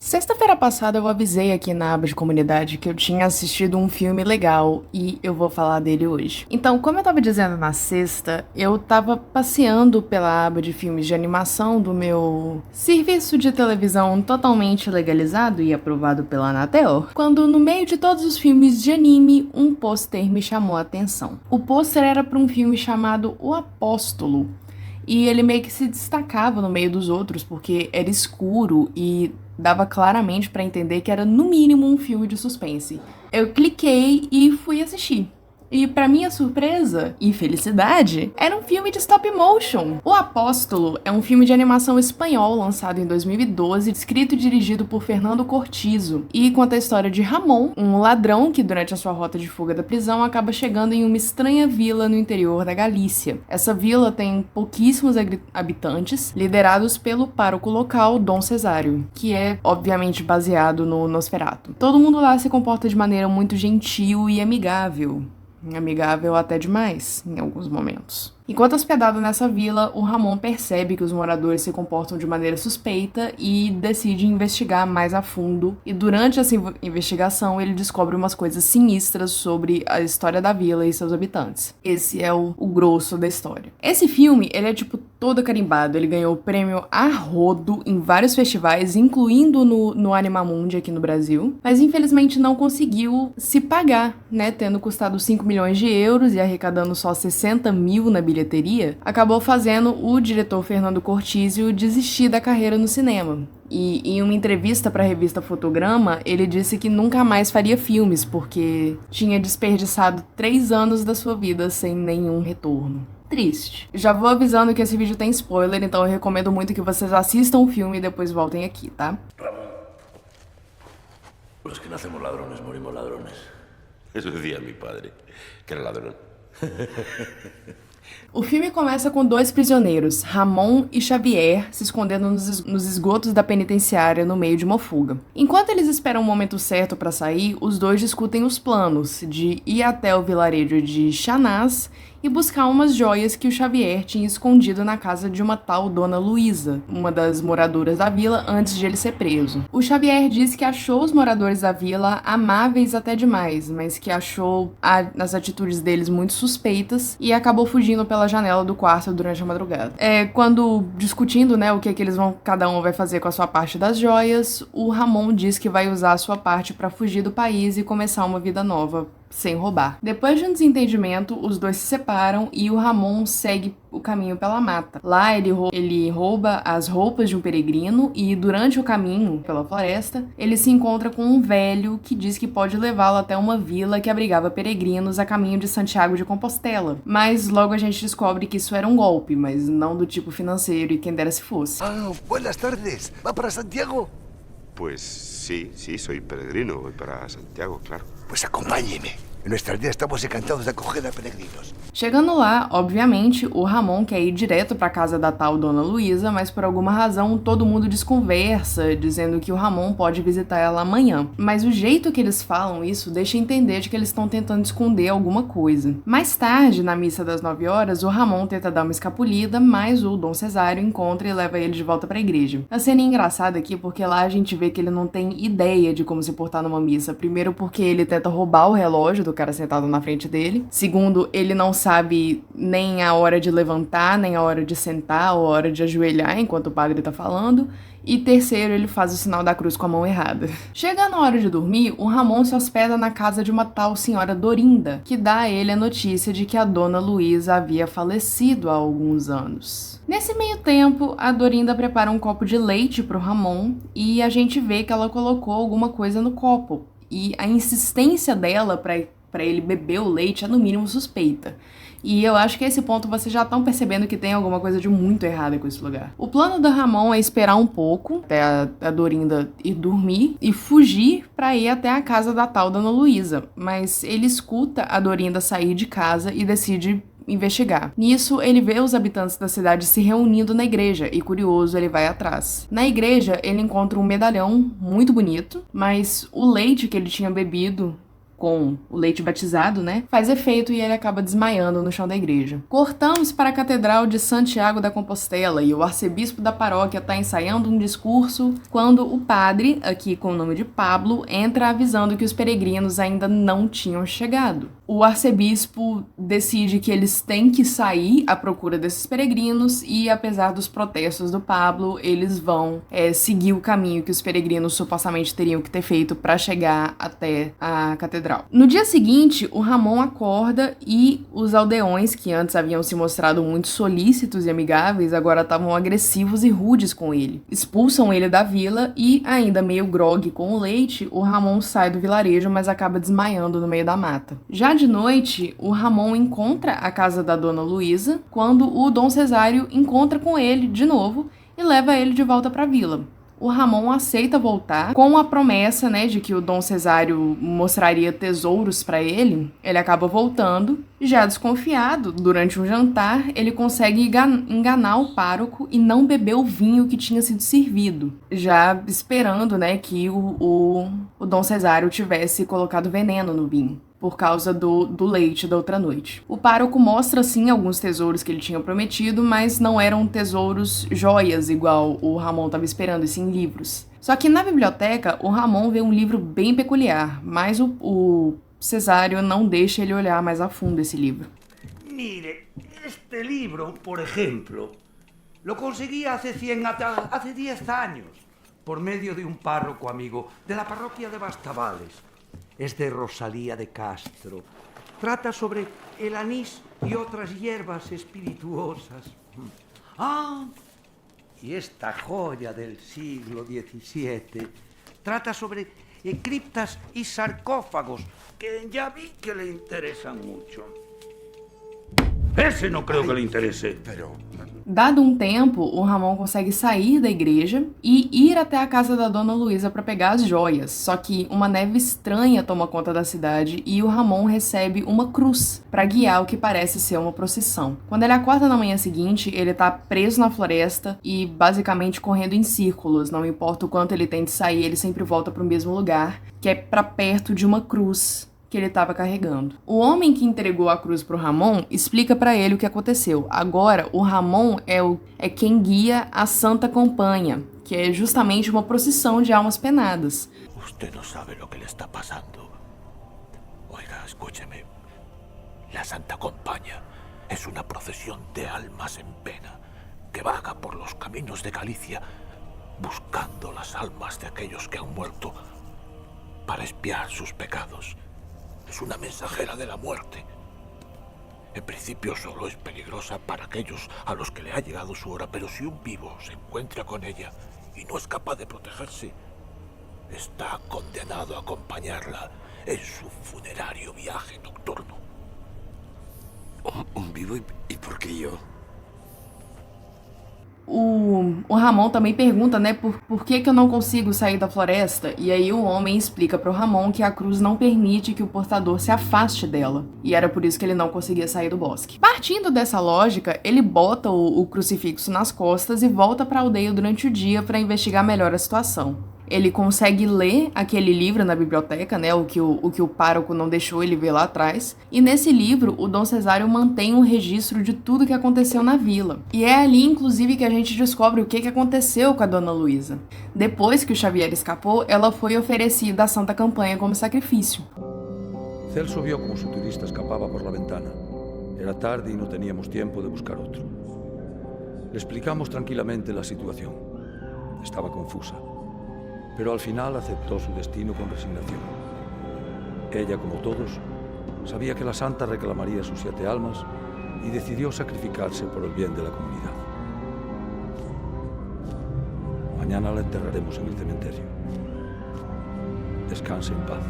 Sexta-feira passada eu avisei aqui na aba de comunidade que eu tinha assistido um filme legal e eu vou falar dele hoje. Então, como eu tava dizendo na sexta, eu tava passeando pela aba de filmes de animação do meu serviço de televisão totalmente legalizado e aprovado pela Anatel, quando no meio de todos os filmes de anime, um pôster me chamou a atenção. O pôster era para um filme chamado O Apóstolo. E ele meio que se destacava no meio dos outros porque era escuro e dava claramente pra entender que era no mínimo um filme de suspense. Eu cliquei e fui assistir. E pra minha surpresa e felicidade, era um filme de stop motion. O Apóstolo é um filme de animação espanhol lançado em 2012, escrito e dirigido por Fernando Cortizo, e conta a história de Ramon, um ladrão que durante a sua rota de fuga da prisão acaba chegando em uma estranha vila no interior da Galícia. Essa vila tem pouquíssimos habitantes, liderados pelo pároco local Dom Cesário, que é obviamente baseado no Nosferatu. Todo mundo lá se comporta de maneira muito gentil e amigável. Amigável até demais, em alguns momentos. Enquanto hospedado nessa vila, o Ramon percebe que os moradores se comportam de maneira suspeita e decide investigar mais a fundo. E durante essa investigação, ele descobre umas coisas sinistras sobre a história da vila e seus habitantes. Esse é o grosso da história. Esse filme, ele é tipo todo carimbado. Ele ganhou o prêmio a rodo em vários festivais, incluindo no Animamundi aqui no Brasil. Mas infelizmente não conseguiu se pagar, né? Tendo custado 5 milhões de euros e arrecadando só 60 mil na bilheteria, acabou fazendo o diretor Fernando Cortizo desistir da carreira no cinema. E em uma entrevista para a revista Fotograma, ele disse que nunca mais faria filmes, porque tinha desperdiçado 3 anos da sua vida sem nenhum retorno. Triste. Já vou avisando que esse vídeo tem spoiler, então eu recomendo muito que vocês assistam o filme e depois voltem aqui, tá? Ramón, los que nacemos ladrones morimos ladrones. Eso decía mi padre, que era ladrón. O filme começa com 2 prisioneiros, Ramon e Xavier, se escondendo nos esgotos da penitenciária no meio de uma fuga. Enquanto eles esperam o momento certo para sair, os dois discutem os planos de ir até o vilarejo de Chanaz e buscar umas joias que o Xavier tinha escondido na casa de uma tal Dona Luísa, uma das moradoras da vila, antes de ele ser preso. O Xavier diz que achou os moradores da vila amáveis até demais, mas que achou as atitudes deles muito suspeitas e acabou fugindo pela janela do quarto durante a madrugada. Quando discutindo, né, o que cada um vai fazer com a sua parte das joias, o Ramon diz que vai usar a sua parte para fugir do país e começar uma vida nova sem roubar. Depois de um desentendimento, os dois se separam e o Ramon segue o caminho pela mata. Lá ele rouba as roupas de um peregrino e durante o caminho pela floresta, ele se encontra com um velho que diz que pode levá-lo até uma vila que abrigava peregrinos a caminho de Santiago de Compostela. Mas logo a gente descobre que isso era um golpe, mas não do tipo financeiro e quem dera se fosse. Ah, buenas tardes. ¿Va para Santiago? Pues sí, soy peregrino, voy para Santiago, claro. Pues acompáñeme. En nuestra aldea estamos encantados de acoger a peregrinos. Chegando lá, obviamente, o Ramon quer ir direto pra casa da tal Dona Luísa, mas por alguma razão todo mundo desconversa, dizendo que o Ramon pode visitar ela amanhã. Mas o jeito que eles falam isso deixa entender de que eles estão tentando esconder alguma coisa. Mais tarde, na missa das 9 horas, o Ramon tenta dar uma escapulida, mas o Dom Cesário encontra e leva ele de volta pra igreja. A cena é engraçada aqui porque lá a gente vê que ele não tem ideia de como se portar numa missa. Primeiro porque ele tenta roubar o relógio do cara sentado na frente dele. Segundo, ele não sabe nem a hora de levantar, nem a hora de sentar, ou a hora de ajoelhar enquanto o padre tá falando. E terceiro, ele faz o sinal da cruz com a mão errada. Chegando a hora de dormir, o Ramon se hospeda na casa de uma tal senhora Dorinda, que dá a ele a notícia de que a Dona Luísa havia falecido há alguns anos. Nesse meio tempo, a Dorinda prepara um copo de leite pro Ramon e a gente vê que ela colocou alguma coisa no copo. E a insistência dela pra ele beber o leite é no mínimo suspeita. E eu acho que a esse ponto vocês já estão percebendo que tem alguma coisa de muito errada com esse lugar. O plano do Ramon é esperar um pouco até a Dorinda ir dormir e fugir pra ir até a casa da tal Dona Luísa. Mas ele escuta a Dorinda sair de casa e decide investigar. Nisso, ele vê os habitantes da cidade se reunindo na igreja e, curioso, ele vai atrás. Na igreja, ele encontra um medalhão muito bonito, mas o leite que ele tinha bebido com o leite batizado, né, faz efeito e ele acaba desmaiando no chão da igreja. Cortamos para a Catedral de Santiago da Compostela e o arcebispo da paróquia está ensaiando um discurso quando o padre, aqui com o nome de Pablo, entra avisando que os peregrinos ainda não tinham chegado. O arcebispo decide que eles têm que sair à procura desses peregrinos e, apesar dos protestos do Pablo, eles vão seguir o caminho que os peregrinos supostamente teriam que ter feito para chegar até a catedral. No dia seguinte, o Ramon acorda e os aldeões, que antes haviam se mostrado muito solícitos e amigáveis, agora estavam agressivos e rudes com ele. Expulsam ele da vila e, ainda meio grogue com o leite, o Ramon sai do vilarejo, mas acaba desmaiando no meio da mata. Já de noite, o Ramon encontra a casa da Dona Luísa, quando o Dom Cesário encontra com ele de novo e leva ele de volta para a vila. O Ramon aceita voltar com a promessa, né, de que o Dom Cesário mostraria tesouros para ele. Ele acaba voltando. Já desconfiado, durante um jantar, ele consegue enganar o pároco e não beber o vinho que tinha sido servido, já esperando, né, que o Dom Cesário tivesse colocado veneno no vinho, por causa do leite da outra noite. O pároco mostra, sim, alguns tesouros que ele tinha prometido, mas não eram tesouros joias, igual o Ramon estava esperando, e sim livros. Só que na biblioteca, o Ramon vê um livro bem peculiar, mas o Cesário não deixa ele olhar mais a fundo esse livro. Mire, este libro, por ejemplo, lo conseguí hace 10 años, por medio de un párroco amigo de la parroquia de Bastavales. Es de Rosalía de Castro. Trata sobre el anís y otras hierbas espirituosas. Ah, y esta joya del siglo XVII trata sobre criptas y sarcófagos, que ya vi que le interesan mucho. Ese no creo que le interese. Pero... Dado um tempo, o Ramon consegue sair da igreja e ir até a casa da Dona Luísa para pegar as joias, só que uma neve estranha toma conta da cidade e o Ramon recebe uma cruz para guiar o que parece ser uma procissão. Quando ele acorda na manhã seguinte, ele tá preso na floresta e basicamente correndo em círculos, não importa o quanto ele tente sair, ele sempre volta para o mesmo lugar, que é para perto de uma cruz que ele estava carregando. O homem que entregou a cruz pro Ramon explica para ele o que aconteceu. Agora, o Ramon é quem guia a Santa Companhia, que é justamente uma procissão de almas penadas. Usted no sabe lo que le está pasando. Oiga, escúcheme. La Santa Compañía es una procesión de almas en pena que vaga por los caminos de Galicia buscando las almas de aquellos que han muerto para expiar sus pecados. Es una mensajera de la muerte. En principio solo es peligrosa para aquellos a los que le ha llegado su hora, pero si un vivo se encuentra con ella y no es capaz de protegerse, está condenado a acompañarla en su funerario viaje nocturno. ¿Un vivo? ¿Y por qué yo? O Ramon também pergunta, né, por que eu não consigo sair da floresta? E aí o homem explica pro Ramon que a cruz não permite que o portador se afaste dela. E era por isso que ele não conseguia sair do bosque. Partindo dessa lógica, ele bota o crucifixo nas costas e volta pra aldeia durante o dia para investigar melhor a situação. Ele consegue ler aquele livro na biblioteca, né, o que o pároco não deixou ele ver lá atrás. E nesse livro, o Dom Cesário mantém um registro de tudo que aconteceu na vila. E é ali, inclusive, que a gente descobre o que aconteceu com a Dona Luísa. Depois que o Xavier escapou, ela foi oferecida à Santa Campanha como sacrifício. Celso vio como su turista escapaba por la ventana. Era tarde y no teníamos tiempo de buscar otro. Le explicamos tranquilamente la situación. Estaba confusa, pero al final aceptó su destino con resignación. Ella, como todos, sabía que la santa reclamaría sus 7 almas y decidió sacrificarse por el bien de la comunidad. Mañana la enterraremos en el cementerio. Descanse en paz.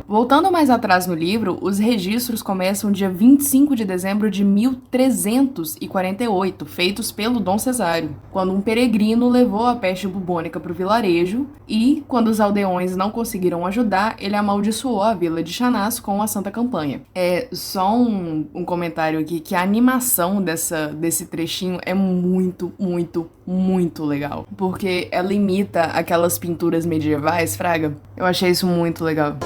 Voltando mais atrás no livro, os registros começam dia 25 de dezembro de 1348, feitos pelo Dom Cesário, quando um peregrino levou a peste bubônica para o vilarejo e, quando os aldeões não conseguiram ajudar, ele amaldiçoou a vila de Chanás com a Santa Campanha. É só um comentário aqui, que a animação desse trechinho é muito, muito, muito legal, porque ela imita aquelas pinturas medievais, fraga. Eu achei isso muito legal.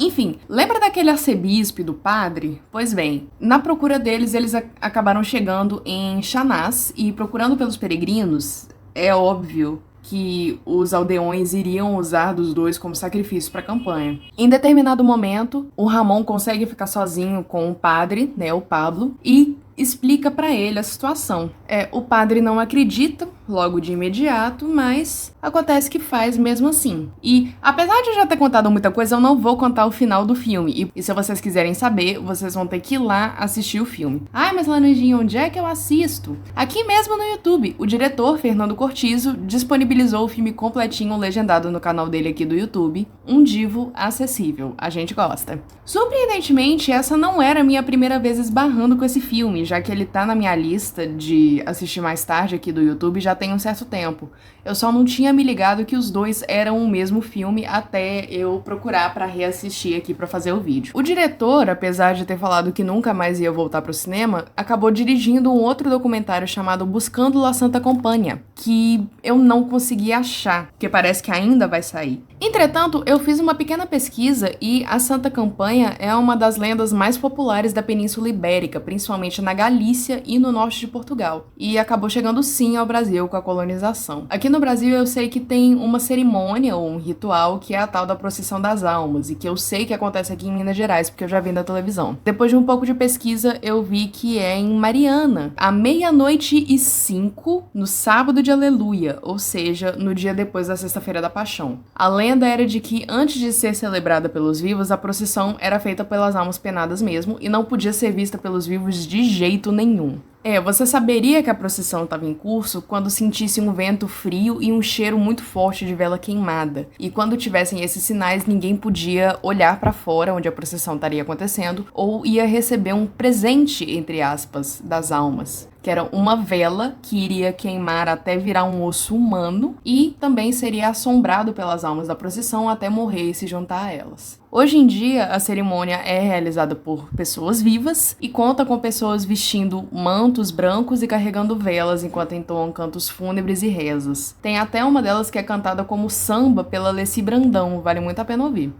Enfim, lembra daquele arcebispo e do padre? Pois bem, na procura deles, eles acabaram chegando em Chanás e procurando pelos peregrinos, é óbvio que os aldeões iriam usar dos dois como sacrifício para a campanha. Em determinado momento, o Ramon consegue ficar sozinho com o padre, né, o Pablo, e explica para ele a situação. O padre não acredita logo de imediato, mas acontece que faz mesmo assim. E apesar de eu já ter contado muita coisa, eu não vou contar o final do filme. E se vocês quiserem saber, vocês vão ter que ir lá assistir o filme. Ai, mas Laranjinha, onde é que eu assisto? Aqui mesmo no YouTube. O diretor, Fernando Cortizo, disponibilizou o filme completinho legendado no canal dele aqui do YouTube, Um Divo Acessível. A gente gosta. Surpreendentemente, essa não era a minha primeira vez esbarrando com esse filme, já que ele tá na minha lista de assistir mais tarde aqui do YouTube já tem um certo tempo. Eu só não tinha me ligado que os dois eram o mesmo filme até eu procurar pra reassistir aqui pra fazer o vídeo. O diretor, apesar de ter falado que nunca mais ia voltar pro cinema, acabou dirigindo um outro documentário chamado Buscando La Santa Companhia, que eu não consegui achar, porque parece que ainda vai sair. Entretanto, eu fiz uma pequena pesquisa e a Santa Campanha é uma das lendas mais populares da Península Ibérica, principalmente na Galícia e no norte de Portugal, e acabou chegando sim ao Brasil com a colonização. Aqui no Brasil eu sei que tem uma cerimônia ou um ritual que é a tal da Procissão das Almas, e que eu sei que acontece aqui em Minas Gerais, porque eu já vi na televisão. Depois de um pouco de pesquisa, eu vi que é em Mariana, à 00:05, no sábado de Aleluia, ou seja, no dia depois da Sexta-feira da Paixão. A lenda era de que, antes de ser celebrada pelos vivos, a procissão era feita pelas almas penadas mesmo, e não podia ser vista pelos vivos de jeito nenhum. Você saberia que a procissão estava em curso quando sentisse um vento frio e um cheiro muito forte de vela queimada. E quando tivessem esses sinais, ninguém podia olhar para fora onde a procissão estaria acontecendo ou ia receber um presente, entre aspas, das almas, que era uma vela que iria queimar até virar um osso humano e também seria assombrado pelas almas da procissão até morrer e se juntar a elas. Hoje em dia, a cerimônia é realizada por pessoas vivas e conta com pessoas vestindo mantos brancos e carregando velas enquanto entoam cantos fúnebres e rezas. Tem até uma delas que é cantada como samba pela Leci Brandão, vale muito a pena ouvir.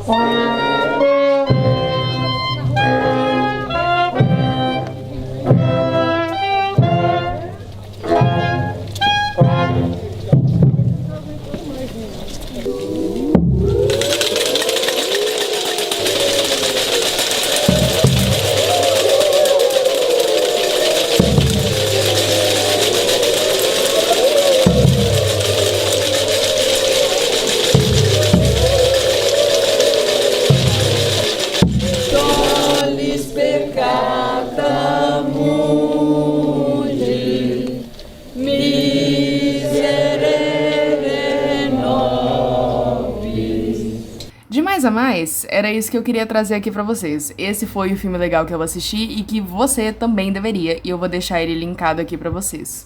A mais, era isso que eu queria trazer aqui pra vocês. Esse foi o filme legal que eu assisti e que você também deveria, e eu vou deixar ele linkado aqui pra vocês.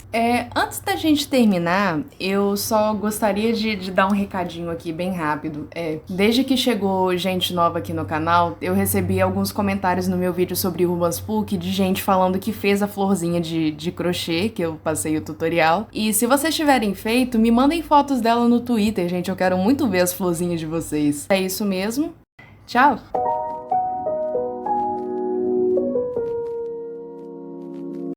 Antes da gente terminar, eu só gostaria de dar um recadinho aqui bem rápido. Desde que chegou gente nova aqui no canal, eu recebi alguns comentários no meu vídeo sobre Urban Spook de gente falando que fez a florzinha de crochê, que eu passei o tutorial. E se vocês tiverem feito, me mandem fotos dela no Twitter, gente, eu quero muito ver as florzinhas de vocês. É isso mesmo. Tchau!